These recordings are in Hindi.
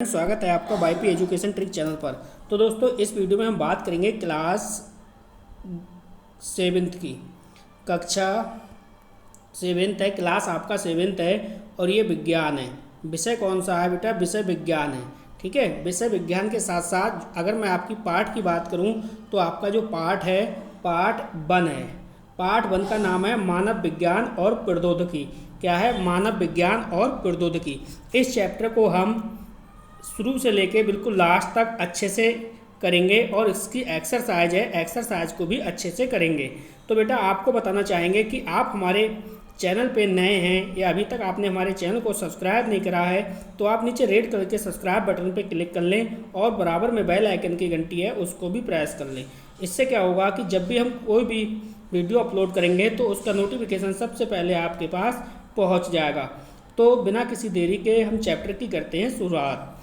स्वागत है आपका वाईपी एजुकेशन ट्रिक चैनल पर। तो दोस्तों, इस वीडियो में हम बात करेंगे क्लास 7th की। कक्षा 7th है, क्लास आपका 7th है और ये विज्ञान है। विषय कौन सा है बेटा? विषय विज्ञान है। ठीक है, विषय विज्ञान के साथ साथ अगर मैं आपकी पाठ की बात करूं तो आपका जो पाठ है पार्ट 1 है। पार्ट 1 का नाम है मानव विज्ञान और प्रौद्योगिकी। क्या है? मानव विज्ञान और प्रौद्योगिकी। इस चैप्टर को हम शुरू से लेके बिल्कुल लास्ट तक अच्छे से करेंगे और इसकी एक्सरसाइज है, एक्सरसाइज को भी अच्छे से करेंगे। तो बेटा आपको बताना चाहेंगे कि आप हमारे चैनल पे नए हैं या अभी तक आपने हमारे चैनल को सब्सक्राइब नहीं करा है तो आप नीचे रेड कलर के सब्सक्राइब बटन पे क्लिक कर लें और बराबर में बेल आइकन की घंटी है उसको भी प्रेस कर लें। इससे क्या होगा कि जब भी हम कोई भी वीडियो अपलोड करेंगे तो उसका नोटिफिकेशन सबसे पहले आपके पास पहुँच जाएगा। तो बिना किसी देरी के हम चैप्टर की करते हैं शुरुआत।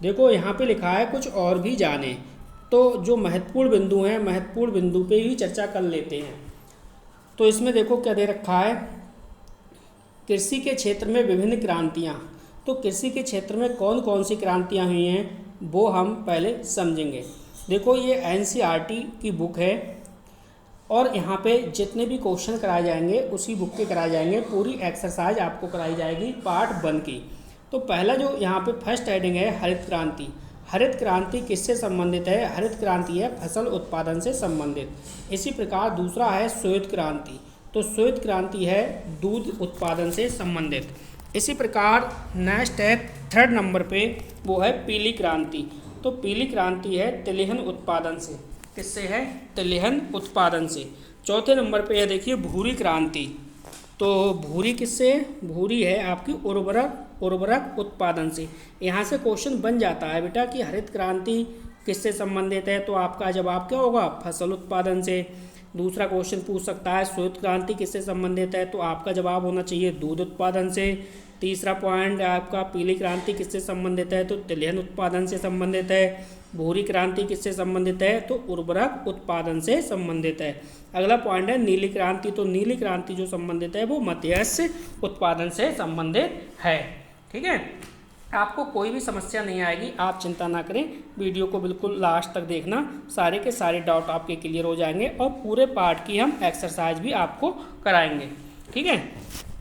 देखो यहाँ पे लिखा है कुछ और भी जाने। तो जो महत्वपूर्ण बिंदु हैं, महत्वपूर्ण बिंदु पे ही चर्चा कर लेते हैं। तो इसमें देखो क्या दे रखा है, कृषि के क्षेत्र में विभिन्न क्रांतियाँ। तो कृषि के क्षेत्र में कौन कौन सी क्रांतियाँ हुई हैं वो हम पहले समझेंगे। देखो ये NCERT की बुक है और यहाँ पे जितने भी क्वेश्चन कराए जाएंगे उसी बुक के कराए जाएंगे। पूरी एक्सरसाइज आपको कराई जाएगी पार्ट 1 की। तो पहला जो यहाँ पे फर्स्ट हेडिंग है हरित क्रांति। हरित क्रांति किससे संबंधित है? हरित क्रांति है फसल उत्पादन से संबंधित। इसी प्रकार दूसरा है श्वेत क्रांति। तो श्वेत क्रांति है दूध उत्पादन से संबंधित। इसी प्रकार नेक्स्ट है 3rd नंबर पे, वो है पीली क्रांति। तो पीली क्रांति है तिलहन उत्पादन से। किससे है? तिलहन उत्पादन से। 4थे नंबर पे है देखिए भूरी क्रांति। तो भूरी किससे? भूरी है आपकी उर्वरक उत्पादन से। यहाँ से क्वेश्चन बन जाता है बेटा कि हरित क्रांति किससे संबंधित है, तो आपका जवाब क्या होगा? फसल उत्पादन से। दूसरा क्वेश्चन पूछ सकता है श्वेत क्रांति किससे संबंधित है, तो आपका जवाब होना चाहिए दूध उत्पादन से। तीसरा पॉइंट आपका पीली क्रांति किससे संबंधित है, तो तिलहन उत्पादन से संबंधित है। भूरी क्रांति किससे संबंधित है, तो उर्वरक उत्पादन से संबंधित है। अगला पॉइंट है नीली क्रांति। तो नीली क्रांति जो संबंधित है वो मत्स्य उत्पादन से संबंधित है। ठीक है, आपको कोई भी समस्या नहीं आएगी, आप चिंता ना करें। वीडियो को बिल्कुल लास्ट तक देखना, सारे के सारे डाउट आपके क्लियर हो जाएंगे और पूरे पार्ट की हम एक्सरसाइज भी आपको कराएंगे। ठीक है,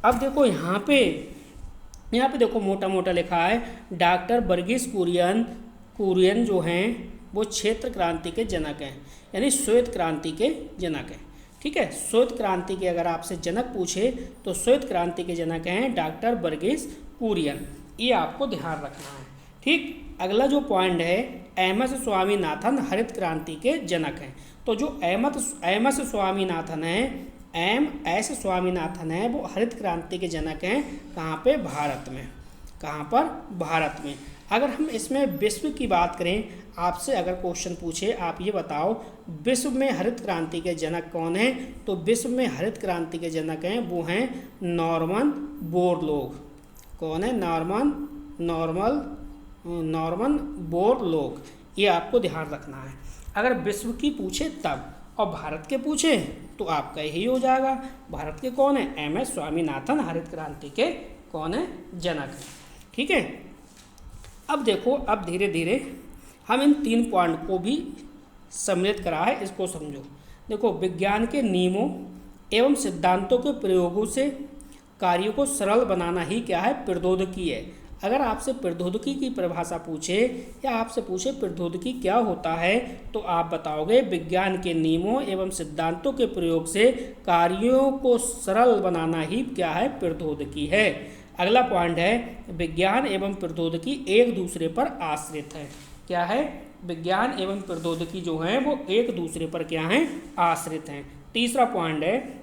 अब देखो यहाँ पे देखो मोटा मोटा लिखा है डॉक्टर वर्गीस कुरियन जो हैं वो क्षेत्र क्रांति के जनक हैं, यानी श्वेत क्रांति के जनक हैं। ठीक है, श्वेत क्रांति के अगर आपसे जनक पूछे तो श्वेत क्रांति के जनक हैं डॉक्टर वर्गीस कुरियन। ये आपको ध्यान रखना है। ठीक, अगला जो पॉइंट है एमएस स्वामीनाथन हरित क्रांति के जनक हैं। तो जो एमएस स्वामीनाथन है, MS स्वामीनाथन है, वो हरित क्रांति के जनक हैं। कहाँ पे? भारत में। कहाँ पर? भारत में। अगर हम इसमें विश्व की बात करें, आपसे अगर क्वेश्चन पूछे आप ये बताओ विश्व में हरित क्रांति के जनक कौन हैं, तो विश्व में हरित क्रांति के जनक हैं वो हैं नॉर्मन बोरलॉग। कौन है? Norman Borlaug. ये आपको ध्यान रखना है। अगर विश्व की पूछे तब, और भारत के पूछे तो आपका यही हो जाएगा। भारत के कौन है? MS स्वामीनाथन हरित क्रांति के कौन है? जनक है। ठीक है, अब देखो, अब धीरे धीरे हम इन 3 पॉइंट को भी सम्मिलित करा है, इसको समझो। देखो, विज्ञान के नियमों एवं सिद्धांतों के प्रयोगों से कार्यों को सरल बनाना ही क्या है? प्रौद्योगिकी है। अगर आपसे प्रौद्योगिकी की परिभाषा पूछे या आपसे पूछे प्रौद्योगिकी क्या होता है, तो आप बताओगे विज्ञान के नियमों एवं सिद्धांतों के प्रयोग से कार्यों को सरल बनाना ही क्या है? प्रौद्योगिकी है। अगला पॉइंट है विज्ञान एवं प्रौद्योगिकी एक दूसरे पर आश्रित है। क्या है? विज्ञान एवं प्रौद्योगिकी जो है वो एक दूसरे पर क्या है? आश्रित हैं। तीसरा पॉइंट है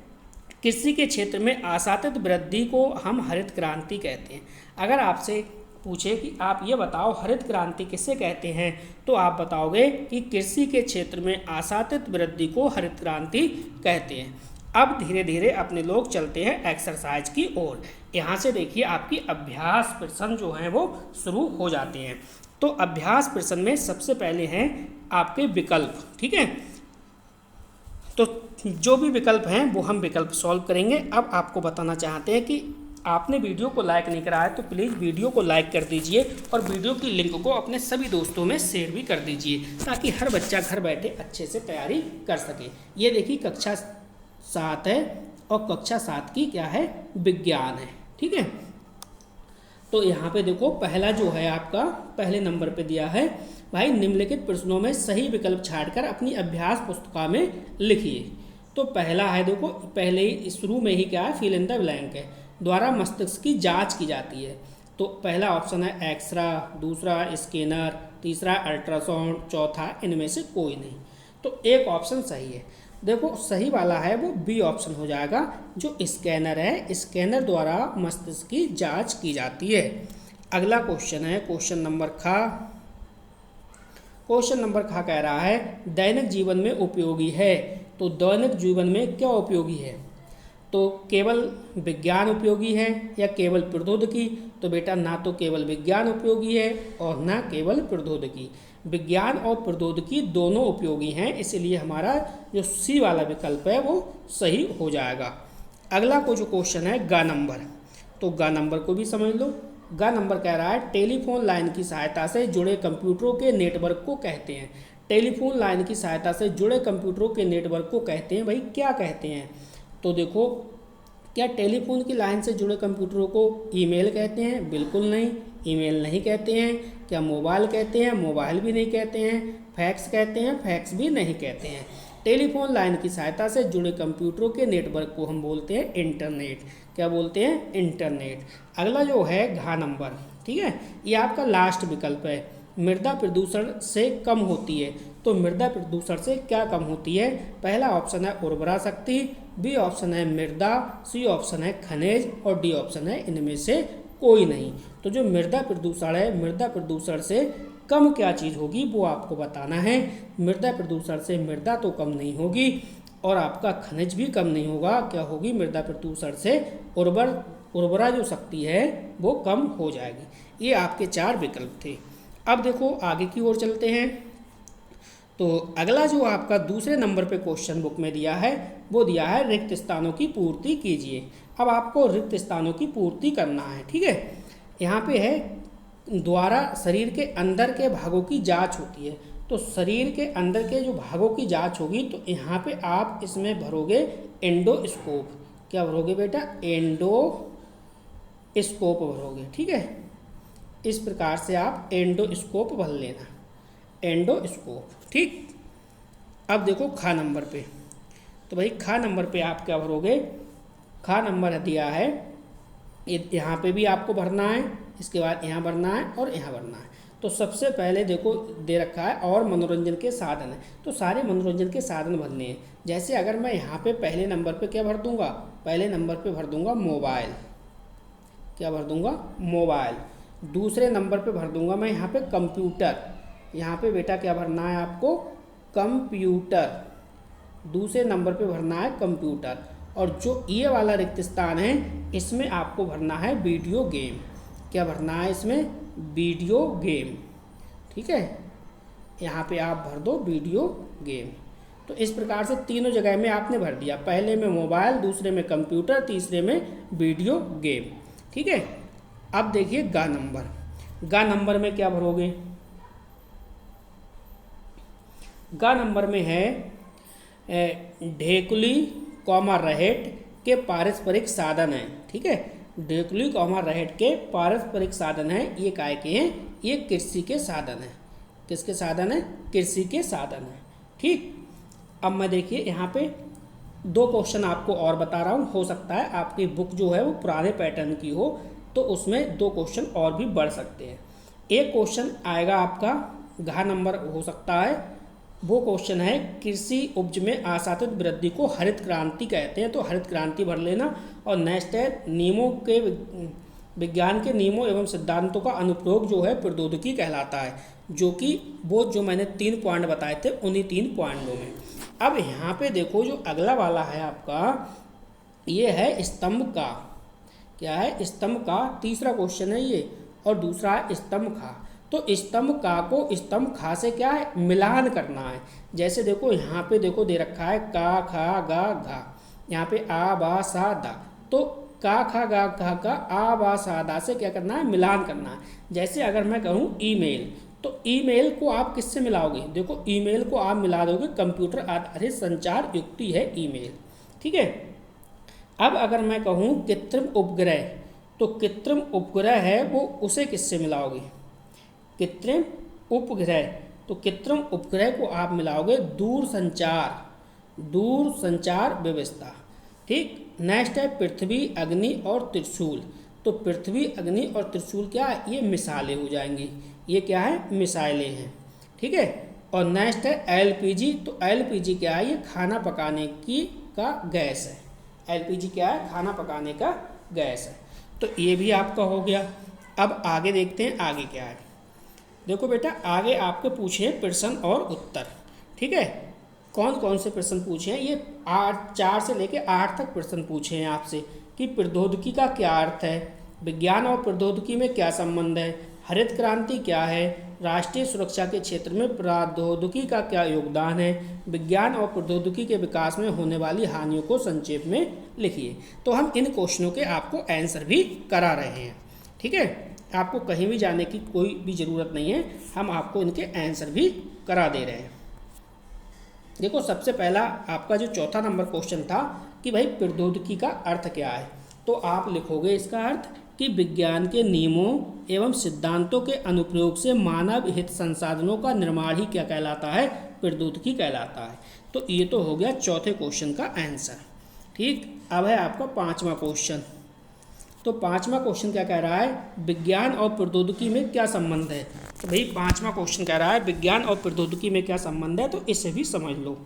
कृषि के क्षेत्र में आशातीत वृद्धि को हम हरित क्रांति कहते हैं। अगर आपसे पूछे कि आप ये बताओ हरित क्रांति किससे कहते हैं, तो आप बताओगे कि कृषि के क्षेत्र में आशातीत वृद्धि को हरित क्रांति कहते हैं। अब धीरे धीरे अपने लोग चलते हैं एक्सरसाइज की ओर। यहाँ से देखिए आपकी अभ्यास प्रश्न जो हैं वो शुरू हो जाते हैं। तो अभ्यास प्रश्न में सबसे पहले हैं आपके विकल्प। ठीक है, तो जो भी विकल्प हैं वो हम विकल्प सॉल्व करेंगे। अब आपको बताना चाहते हैं कि आपने वीडियो को लाइक नहीं करा है तो प्लीज़ वीडियो को लाइक कर दीजिए और वीडियो की लिंक को अपने सभी दोस्तों में शेयर भी कर दीजिए ताकि हर बच्चा घर बैठे अच्छे से तैयारी कर सके। ये देखिए कक्षा 7 है और कक्षा 7 की क्या है, विज्ञान है। ठीक है, तो यहाँ पे देखो पहला जो है आपका पहले नंबर पे दिया है, भाई निम्नलिखित प्रश्नों में सही विकल्प छांटकर अपनी अभ्यास पुस्तिका में लिखिए। तो पहला है देखो, पहले ही शुरू में ही क्या है, फिल इन द ब्लैंक है, द्वारा मस्तिष्क की जांच की जाती है। तो पहला ऑप्शन है एक्सरा, दूसरा स्कैनर, तीसरा अल्ट्रासाउंड, चौथा इनमें से कोई नहीं। तो एक ऑप्शन सही है। देखो सही वाला है वो बी ऑप्शन हो जाएगा, जो स्कैनर है, स्कैनर द्वारा मस्तिष्क की जांच की जाती है। अगला क्वेश्चन है क्वेश्चन नंबर खा। क्वेश्चन नंबर खा कह रहा है दैनिक जीवन में उपयोगी है। तो दैनिक जीवन में क्या उपयोगी है, तो केवल विज्ञान उपयोगी है या केवल प्रौद्योगिकी। तो बेटा ना तो केवल विज्ञान उपयोगी है और ना केवल प्रौद्योगिकी, विज्ञान और प्रौद्योगिकी दोनों उपयोगी हैं, इसलिए हमारा जो सी वाला विकल्प है वो सही हो जाएगा। अगला को जो क्वेश्चन है गा नंबर, तो गा नंबर को भी समझ लो। गा नंबर कह रहा है टेलीफोन लाइन की सहायता से जुड़े कंप्यूटरों के नेटवर्क को कहते हैं। टेलीफोन लाइन की सहायता से जुड़े कंप्यूटरों के नेटवर्क को कहते हैं, भाई क्या कहते हैं। तो देखो क्या टेलीफोन की लाइन से जुड़े कंप्यूटरों को ईमेल कहते हैं, बिल्कुल नहीं, ईमेल नहीं कहते हैं। क्या मोबाइल कहते हैं, मोबाइल भी नहीं कहते हैं। फैक्स कहते हैं, फैक्स भी नहीं कहते हैं। टेलीफोन लाइन की सहायता से जुड़े कंप्यूटरों के नेटवर्क को हम बोलते हैं इंटरनेट। क्या बोलते हैं, इंटरनेट। अगला जो है घा नंबर, ठीक है, ये आपका लास्ट विकल्प है, मृदा प्रदूषण से कम होती है। तो मृदा प्रदूषण से क्या कम होती है, पहला ऑप्शन है उर्वरा शक्ति, बी ऑप्शन है मृदा, सी ऑप्शन है खनिज और डी ऑप्शन है इनमें से कोई नहीं। तो जो मृदा प्रदूषण है, मृदा प्रदूषण से कम क्या चीज़ होगी वो आपको बताना है। मृदा प्रदूषण से मृदा तो कम नहीं होगी और आपका खनिज भी कम नहीं होगा। क्या होगी, मृदा प्रदूषण से उर्वरा जो शक्ति है वो कम हो जाएगी। ये आपके 4 विकल्प थे। अब देखो आगे की ओर चलते हैं। तो अगला जो आपका दूसरे नंबर पे क्वेश्चन बुक में दिया है वो दिया है रिक्त स्थानों की पूर्ति कीजिए। अब आपको रिक्त स्थानों की पूर्ति करना है, ठीक है। यहाँ पे है द्वारा शरीर के अंदर के भागों की जांच होती है। तो शरीर के अंदर के जो भागों की जांच होगी तो यहाँ पे आप इसमें भरोगे एंडोस्कोप। क्या भरोगे बेटा, एंडोस्कोप भरोगे, ठीक है। इस प्रकार से आप एंडोस्कोप भर लेना, एंडोस्कोप, ठीक। अब देखो खा नंबर पे, तो भाई खा नंबर पे आप क्या भरोगे, खा नंबर दिया है, यहाँ पे भी आपको भरना है, इसके बाद यहाँ भरना है और यहाँ भरना है। तो सबसे पहले देखो दे रखा है और मनोरंजन के साधन है, तो सारे मनोरंजन के साधन भरने हैं। जैसे अगर मैं यहाँ पे पहले नंबर पे क्या भर दूंगा, पहले नंबर पे भर दूंगा मोबाइल। क्या भर दूंगा, मोबाइल। दूसरे नंबर पे भर दूंगा मैं यहाँ पे कंप्यूटर। यहाँ पे बेटा क्या भरना है आपको, कंप्यूटर। दूसरे नंबर पे भरना है कंप्यूटर। और जो ये वाला रिक्त स्थान है इसमें आपको भरना है वीडियो गेम। क्या भरना है इसमें, वीडियो गेम, ठीक है। यहाँ पे आप भर दो वीडियो गेम। तो इस प्रकार से तीनों जगह में आपने भर दिया, पहले में मोबाइल, दूसरे में कंप्यूटर, तीसरे में वीडियो गेम, ठीक है। अब देखिए गा नंबर, गा नंबर में क्या भरोगे, गा नंबर में है ढेकुली कॉमा रहेट के पारस्परिक साधन है, ठीक है। ढेकुली कॉमा रहेट के पारस्परिक साधन है, ये काय के हैं, ये कृषि के साधन है। किसके साधन है, कृषि के साधन है, ठीक। अब मैं देखिए यहाँ पे 2 क्वेश्चन आपको और बता रहा हूँ, हो सकता है आपकी बुक जो है वो पुराने पैटर्न की हो तो उसमें 2 क्वेश्चन और भी बढ़ सकते हैं। एक क्वेश्चन आएगा आपका घा नंबर हो सकता है, वो क्वेश्चन है कृषि उपज में आशातीत वृद्धि को हरित क्रांति कहते हैं। तो हरित क्रांति भर लेना। और नेक्स्ट है नियमों के, विज्ञान के नियमों एवं सिद्धांतों का अनुप्रयोग जो है प्रौद्योगिकी कहलाता है, जो कि वो जो मैंने 3 पॉइंट बताए थे उन्हीं 3 पॉइंटों में। अब यहाँ पे देखो जो अगला वाला है आपका, ये है स्तंभ का। क्या है, स्तंभ का। तीसरा क्वेश्चन है ये और दूसरा है स्तंभ खा। तो स्तंभ का को स्तंभ खा से क्या है, मिलान करना है। जैसे देखो यहाँ पे देखो दे रखा है का खा गा घा, यहाँ पे आ बा सा दा। तो का खा गा घा का आ बा सा दा से क्या करना है, मिलान करना है। जैसे अगर मैं कहूँ ईमेल, तो ईमेल को आप किससे मिलाओगे, देखो ईमेल को आप मिला दोगे कंप्यूटर आधारित संचार युक्ति है ईमेल, ठीक है। अब अगर मैं कहूँ कृत्रिम उपग्रह, तो कृत्रिम उपग्रह है वो उसे किससे मिलाओगे, कृत्रिम उपग्रह, तो कृत्रिम उपग्रह को आप मिलाओगे दूर संचार व्यवस्था, ठीक। नेक्स्ट है पृथ्वी, अग्नि और त्रिशूल, तो पृथ्वी, अग्नि और त्रिशूल क्या है, ये मिसालें हो जाएंगी, ये क्या है, मिसाइलें हैं, ठीक है। और नेक्स्ट है एलपीजी, तो एलपीजी क्या है, ये खाना पकाने की का गैस है। एलपीजी क्या है, खाना पकाने का गैस है। तो ये भी आपका हो गया। अब आगे देखते हैं आगे क्या है। देखो बेटा आगे आपके पूछे हैं प्रश्न और उत्तर, ठीक है। कौन कौन से प्रश्न पूछे हैं, ये 4 से लेकर 8 तक प्रश्न पूछे हैं आपसे कि प्रौद्योगिकी का क्या अर्थ है, विज्ञान और प्रौद्योगिकी में क्या संबंध है, हरित क्रांति क्या है, राष्ट्रीय सुरक्षा के क्षेत्र में प्रौद्योगिकी का क्या योगदान है, विज्ञान और प्रौद्योगिकी के विकास में होने वाली हानियों को संक्षेप में लिखिए। तो हम इन क्वेश्चनों के आपको आंसर भी करा रहे हैं, ठीक है। आपको कहीं भी जाने की कोई भी ज़रूरत नहीं है, हम आपको इनके आंसर भी करा दे रहे हैं। देखो सबसे पहला आपका जो चौथा नंबर क्वेश्चन था कि भाई प्रौद्योगिकी का अर्थ क्या है, तो आप लिखोगे इसका अर्थ कि विज्ञान के नियमों एवं सिद्धांतों के अनुप्रयोग से मानव हित संसाधनों का निर्माण ही क्या कहलाता है, प्रौद्योगिकी कहलाता है। तो ये तो हो गया चौथे क्वेश्चन का आंसर, ठीक। अब है आपका पांचवा क्वेश्चन। तो पांचवा क्वेश्चन क्या कह रहा है, विज्ञान और प्रौद्योगिकी में क्या संबंध है। तो भाई पांचवा क्वेश्चन कह रहा है विज्ञान और प्रौद्योगिकी में क्या संबंध है, तो इसे भी समझ लो।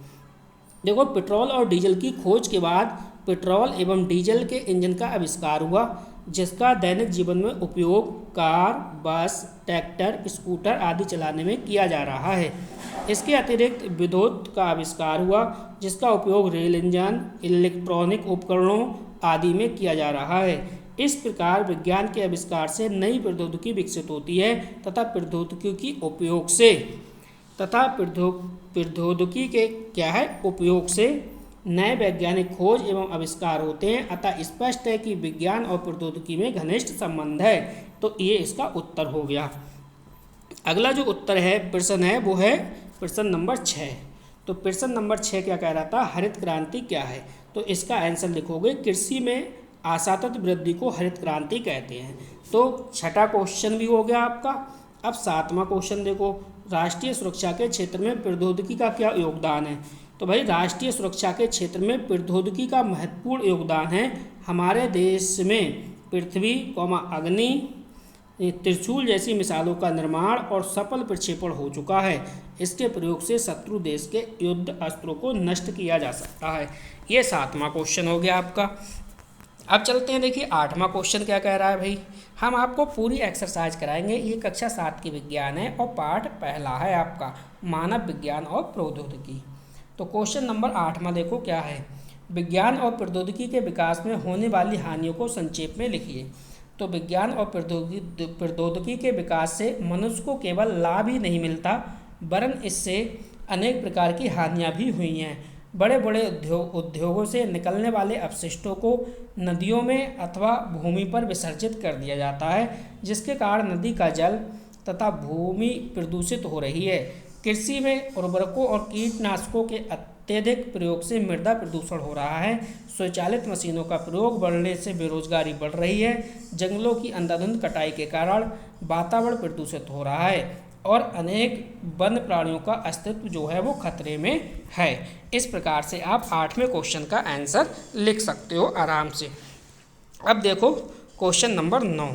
देखो पेट्रोल और डीजल की खोज के बाद पेट्रोल एवं डीजल के इंजन का आविष्कार हुआ, जिसका दैनिक जीवन में उपयोग कार, बस, ट्रैक्टर, स्कूटर आदि चलाने में किया जा रहा है। इसके अतिरिक्त विद्युत का आविष्कार हुआ, जिसका उपयोग रेल इंजन, इलेक्ट्रॉनिक उपकरणों आदि में किया जा रहा है। इस प्रकार विज्ञान के आविष्कार से नई प्रौद्योगिकी विकसित होती है तथा प्रौद्योगिकी के उपयोग के क्या है, उपयोग से नए वैज्ञानिक खोज एवं आविष्कार होते हैं। अतः स्पष्ट है कि विज्ञान और प्रौद्योगिकी में घनिष्ठ संबंध है। तो ये इसका उत्तर हो गया। अगला जो उत्तर है प्रश्न है वो है प्रश्न नंबर 6। तो प्रश्न नंबर 6 क्या कह रहा था, हरित क्रांति क्या है। तो इसका आंसर लिखोगे कृषि में आशातीत वृद्धि को हरित क्रांति कहते हैं। तो छठा क्वेश्चन भी हो गया आपका। अब सातवां क्वेश्चन देखो, राष्ट्रीय सुरक्षा के क्षेत्र में प्रौद्योगिकी का क्या योगदान है। तो भाई राष्ट्रीय सुरक्षा के क्षेत्र में प्रौद्योगिकी का महत्वपूर्ण योगदान है। हमारे देश में पृथ्वी, अग्नि, त्रिशूल जैसी मिसाइलों का निर्माण और सफल प्रक्षेपण हो चुका है। इसके प्रयोग से शत्रु देश के युद्ध अस्त्रों को नष्ट किया जा सकता है। ये सातवां क्वेश्चन हो गया आपका। अब चलते हैं, देखिए आठवां क्वेश्चन क्या कह रहा है भाई। हम आपको पूरी एक्सरसाइज कराएंगे। ये कक्षा 7 की विज्ञान है और पाठ पहला है आपका मानव विज्ञान और प्रौद्योगिकी। तो क्वेश्चन नंबर 8वां देखो क्या है, विज्ञान और प्रौद्योगिकी के विकास में होने वाली हानियों को संक्षेप में लिखिए। तो विज्ञान और प्रौद्योगिकी के विकास से मनुष्य को केवल लाभ ही नहीं मिलता, वरन इससे अनेक प्रकार की हानियाँ भी हुई हैं। बड़े बड़े उद्योगों से निकलने वाले अपशिष्टों को नदियों में अथवा भूमि पर विसर्जित कर दिया जाता है, जिसके कारण नदी का जल तथा भूमि प्रदूषित हो रही है। कृषि में उर्वरकों और कीटनाशकों के अत्यधिक प्रयोग से मृदा प्रदूषण हो रहा है। स्वचालित मशीनों का प्रयोग बढ़ने से बेरोजगारी बढ़ रही है। जंगलों की अंधाधुंध कटाई के कारण वातावरण प्रदूषित हो रहा है और अनेक वन्य प्राणियों का अस्तित्व जो है वो खतरे में है। इस प्रकार से आप 8वें क्वेश्चन का आंसर लिख सकते हो आराम से। अब देखो क्वेश्चन नंबर 9।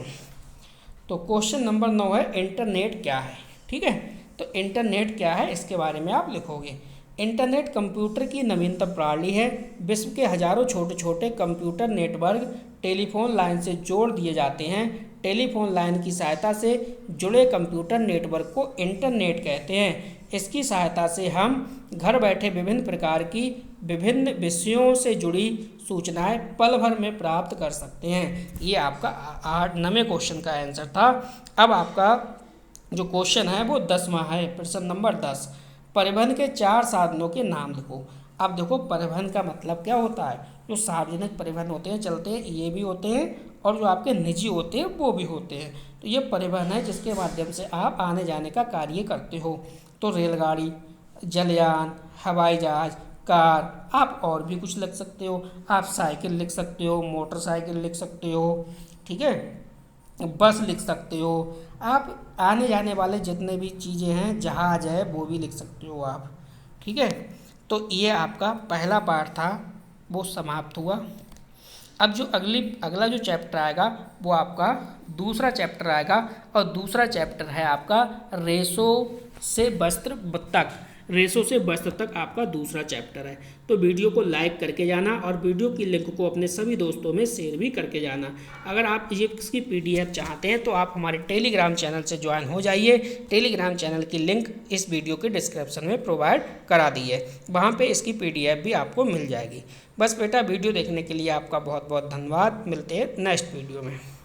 तो क्वेश्चन नंबर 9 है इंटरनेट क्या है। ठीक है, तो इंटरनेट क्या है इसके बारे में आप लिखोगे। इंटरनेट कंप्यूटर की नवीनतम प्रणाली है। विश्व के हजारों छोटे छोटे कंप्यूटर नेटवर्क टेलीफोन लाइन से जोड़ दिए जाते हैं। टेलीफोन लाइन की सहायता से जुड़े कंप्यूटर नेटवर्क को इंटरनेट कहते हैं। इसकी सहायता से हम घर बैठे विभिन्न प्रकार की विभिन्न विषयों से जुड़ी सूचनाएं पल भर में प्राप्त कर सकते हैं। ये आपका 9वें क्वेश्चन का आंसर था। अब आपका जो क्वेश्चन है वो 10वां है, प्रश्न नंबर 10। परिवहन के 4 साधनों के नाम लिखो। अब देखो परिवहन का मतलब क्या होता है। जो सार्वजनिक परिवहन होते हैं चलते हैं ये भी होते हैं, और जो आपके निजी होते हैं वो भी होते हैं। तो ये परिवहन है जिसके माध्यम से आप आने जाने का कार्य करते हो। तो रेलगाड़ी, जलयान, हवाई जहाज, कार, आप और भी कुछ लिख सकते हो। आप साइकिल लिख सकते हो, मोटरसाइकिल लिख सकते हो, ठीक है, बस लिख सकते हो। आप आने जाने वाले जितने भी चीज़ें हैं, जहाज है, वो भी लिख सकते हो आप, ठीक है। तो ये आपका पहला पार्ट था, वो समाप्त हुआ। अब जो अगला जो चैप्टर आएगा वो आपका दूसरा चैप्टर आएगा, और दूसरा चैप्टर है आपका रेशों से वस्त्र तक। रेशों से वस्त्र तक आपका दूसरा चैप्टर है। तो वीडियो को लाइक करके जाना, और वीडियो की लिंक को अपने सभी दोस्तों में शेयर भी करके जाना। अगर आप इसकी PDF चाहते हैं तो आप हमारे टेलीग्राम चैनल से ज्वाइन हो जाइए। टेलीग्राम चैनल की लिंक इस वीडियो के डिस्क्रिप्शन में प्रोवाइड करा दी है, वहाँ पे इसकी PDF भी आपको मिल जाएगी। बस बेटा, वीडियो देखने के लिए आपका बहुत बहुत धन्यवाद। मिलते हैं नेक्स्ट वीडियो में।